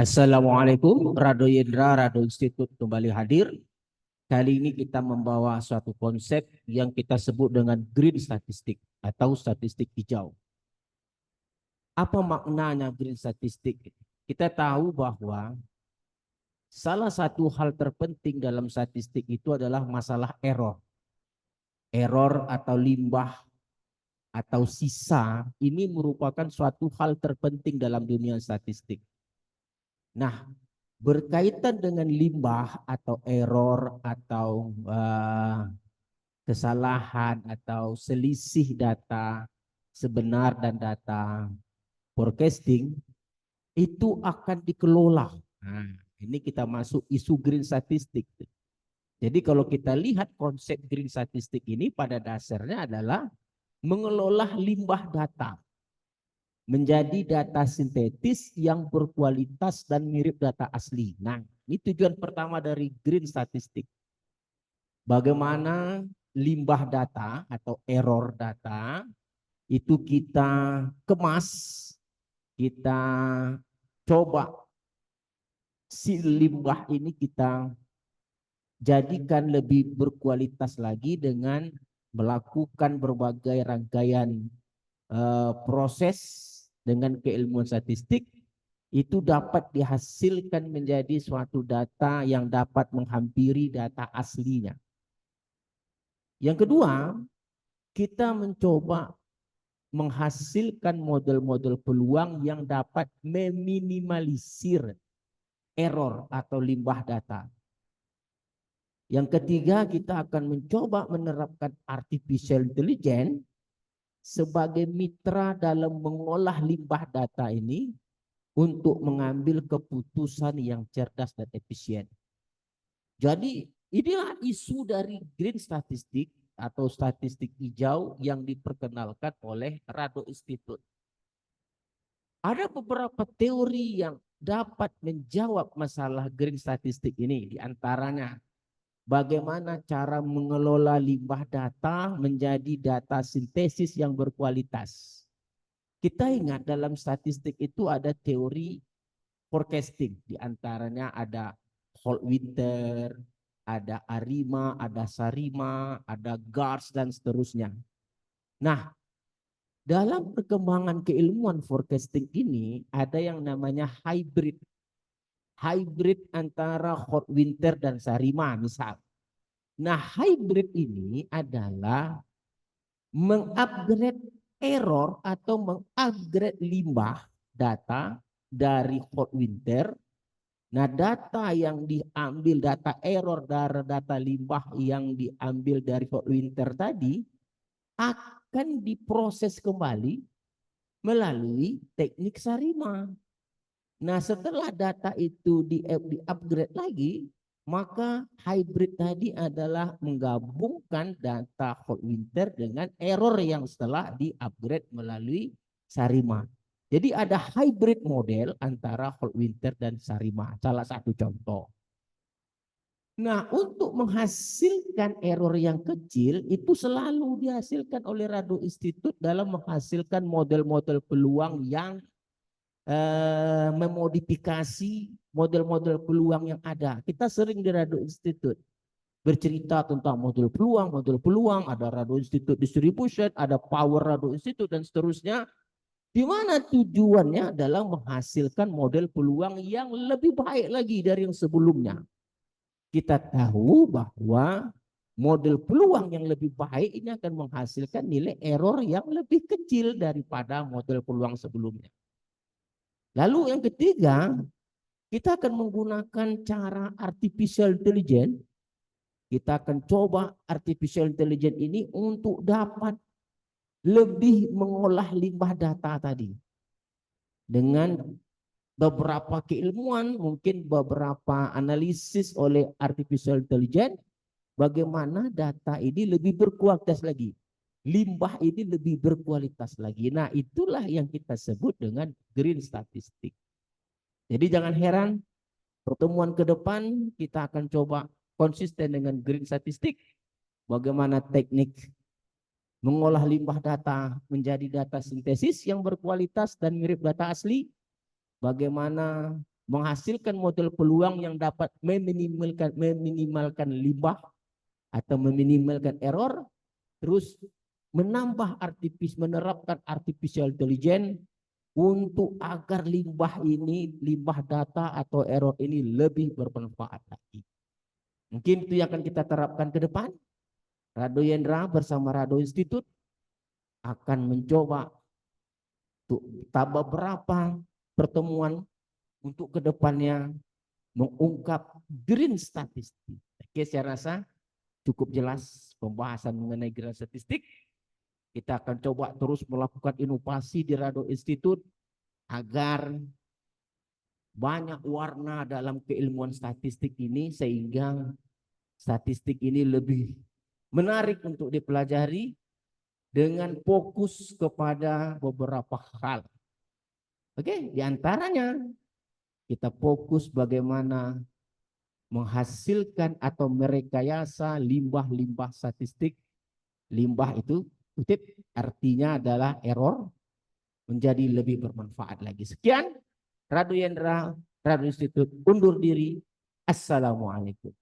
Assalamualaikum, Rado Yendra, Rado Institut kembali hadir. Kali ini kita membawa suatu konsep yang kita sebut dengan green statistik atau statistik hijau. Apa maknanya green statistik? Kita tahu bahwa salah satu hal terpenting dalam statistik itu adalah masalah error. Error atau limbah atau sisa ini merupakan suatu hal terpenting dalam dunia statistik. Nah, berkaitan dengan limbah atau error atau kesalahan atau selisih data sebenar dan data forecasting itu akan dikelola. Nah, ini kita masuk isu green statistik. Jadi kalau kita lihat konsep green statistik ini pada dasarnya adalah mengelola limbah data menjadi data sintetis yang berkualitas dan mirip data asli. Nah, ini tujuan pertama dari green statistik. Bagaimana limbah data atau error data itu kita kemas, kita coba si limbah ini kita jadikan lebih berkualitas lagi dengan melakukan berbagai rangkaian proses dengan keilmuan statistik itu dapat dihasilkan menjadi suatu data yang dapat menghampiri data aslinya. Yang kedua, kita mencoba menghasilkan model-model peluang yang dapat meminimalisir error atau limbah data. Yang ketiga, kita akan mencoba menerapkan artificial intelligence sebagai mitra dalam mengolah limbah data ini untuk mengambil keputusan yang cerdas dan efisien. Jadi inilah isu dari green statistik atau statistik hijau yang diperkenalkan oleh Rado Institute. Ada beberapa teori yang dapat menjawab masalah green statistik ini, diantaranya bagaimana cara mengelola limbah data menjadi data sintesis yang berkualitas. Kita ingat dalam statistik itu ada teori forecasting, diantaranya ada Holt-Winter, ada Arima, ada Sarima, ada Gartz dan seterusnya. Nah, dalam perkembangan keilmuan forecasting ini ada yang namanya hybrid. Hybrid antara Holt-Winter dan Sarima misal. Nah, hybrid ini adalah mengupgrade error atau mengupgrade limbah data dari Holt-Winter. Nah, data yang diambil, data error dari data limbah yang diambil dari Holt-Winter tadi akan diproses kembali melalui teknik Sarima. Nah, setelah data itu di-upgrade lagi, maka hybrid tadi adalah menggabungkan data Holt-Winter dengan error yang setelah di-upgrade melalui Sarima. Jadi ada hybrid model antara Holt-Winter dan Sarima, salah satu contoh. Nah, untuk menghasilkan error yang kecil itu selalu dihasilkan oleh Rado Institute dalam menghasilkan model-model peluang yang memodifikasi model-model peluang yang ada. Kita sering di Rado Institute bercerita tentang model peluang, ada Rado Institute Distribution, ada Power Rado Institute dan seterusnya. Di mana tujuannya adalah menghasilkan model peluang yang lebih baik lagi dari yang sebelumnya. Kita tahu bahwa model peluang yang lebih baik ini akan menghasilkan nilai error yang lebih kecil daripada model peluang sebelumnya. Lalu yang ketiga, kita akan menggunakan cara artificial intelligence. Kita akan coba artificial intelligence ini untuk dapat lebih mengolah limbah data tadi. Dengan beberapa keilmuan, mungkin beberapa analisis oleh artificial intelligence, bagaimana data ini lebih berkualitas lagi. Limbah ini lebih berkualitas lagi. Nah, itulah yang kita sebut dengan green statistik. Jadi jangan heran, pertemuan ke depan kita akan coba konsisten dengan green statistik. Bagaimana teknik mengolah limbah data menjadi data sintesis yang berkualitas dan mirip data asli. Bagaimana menghasilkan model peluang yang dapat meminimalkan limbah atau meminimalkan error, terus menerapkan artificial intelligence untuk agar limbah data atau error ini lebih bermanfaat lagi. Mungkin itu yang akan kita terapkan ke depan. Rado Yendra bersama Rado Institute akan mencoba untuk beberapa pertemuan untuk kedepannya mengungkap green statistik. Oke, saya rasa cukup jelas pembahasan mengenai green statistik. Kita akan coba terus melakukan inovasi di Rado Institute agar banyak warna dalam keilmuan statistik ini, sehingga statistik ini lebih menarik untuk dipelajari dengan fokus kepada beberapa hal. Oke, diantaranya kita fokus bagaimana menghasilkan atau merekayasa limbah-limbah statistik. Limbah itu kutip artinya adalah error, menjadi lebih bermanfaat lagi. Sekian, Rado Yendra, Rado Institute undur diri. Assalamualaikum.